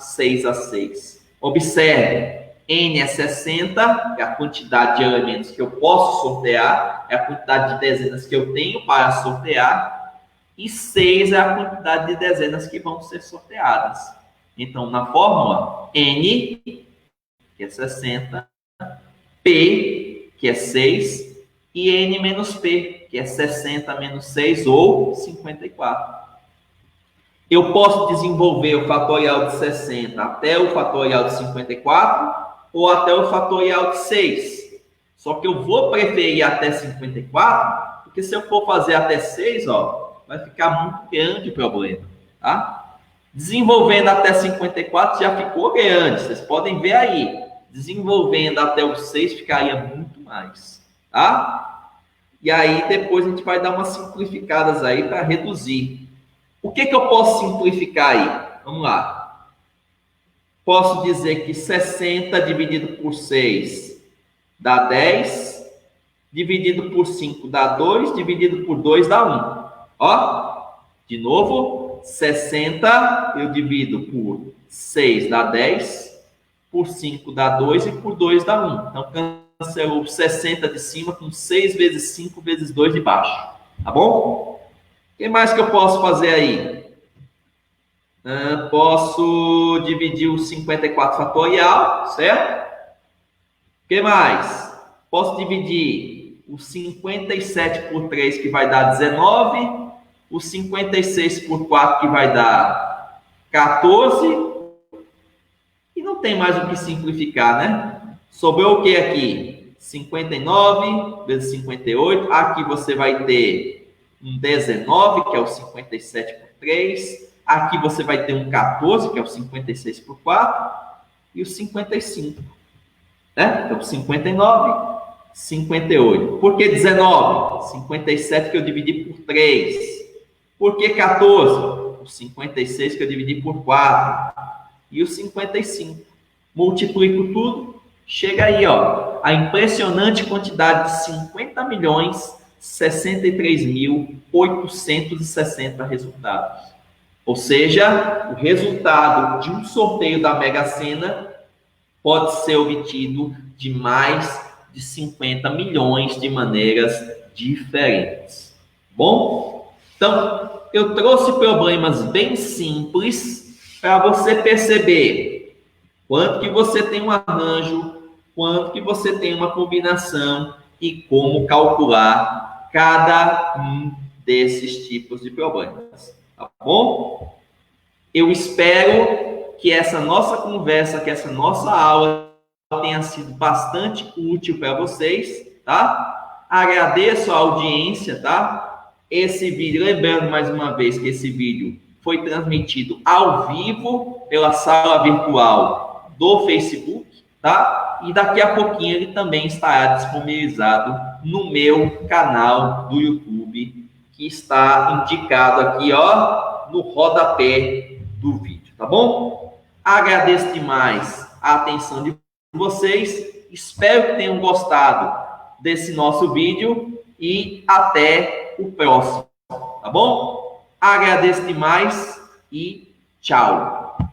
6 a 6. Observe, N é 60, é a quantidade de elementos que eu posso sortear, é a quantidade de dezenas que eu tenho para sortear, e 6 é a quantidade de dezenas que vão ser sorteadas. Então, na fórmula, N, que é 60, P, que é 6, e N menos P, que é 60 menos 6, ou 54. Eu posso desenvolver o fatorial de 60 até o fatorial de 54, ou até o fatorial de 6. Só que eu vou preferir até 54, porque se eu for fazer até 6, ó, vai ficar muito grande o problema, tá? Desenvolvendo até 54 já ficou grande, vocês podem ver aí. Desenvolvendo até o 6 ficaria muito mais, tá? E aí depois a gente vai dar umas simplificadas aí para reduzir. O que eu posso simplificar aí? Vamos lá. Posso dizer que 60 dividido por 6 dá 10, dividido por 5 dá 2, dividido por 2 dá 1. Ó, de novo, 60 eu divido por 6 dá 10, por 5 dá 2 e por 2 dá 1. Então, cancelou 60 de cima com 6 vezes 5 vezes 2 de baixo. Tá bom? O que mais que eu posso fazer aí? Posso dividir o 54 fatorial, certo? O que mais? Posso dividir o 57 por 3, que vai dar 19, o 56 por 4, que vai dar 14, e não tem mais o que simplificar, né? Sobrou o que aqui? 59 vezes 58, aqui você vai ter um 19, que é o 57 por 3, aqui você vai ter um 14, que é o 56 por 4, e o 55. Né? Então, 59, 58. Por que 19? 57 que eu dividi por 3. Por que 14? O 56 que eu dividi por 4. E o 55. Multiplico tudo, chega aí, ó, a impressionante quantidade de 50.063.860 resultados. Ou seja, o resultado de um sorteio da Mega Sena pode ser obtido de mais de 50 milhões de maneiras diferentes. Bom, então eu trouxe problemas bem simples para você perceber quanto que você tem um arranjo, quanto que você tem uma combinação e como calcular cada um desses tipos de problemas. Tá bom? Eu espero que essa nossa conversa, que essa nossa aula tenha sido bastante útil para vocês, tá? Agradeço a audiência, tá? Esse vídeo, lembrando mais uma vez que esse vídeo foi transmitido ao vivo pela sala virtual do Facebook, tá? E daqui a pouquinho ele também estará disponibilizado no meu canal do YouTube, que está indicado aqui, ó, no rodapé do vídeo, tá bom? Agradeço demais a atenção de vocês, espero que tenham gostado desse nosso vídeo e até o próximo, tá bom? Agradeço demais e tchau!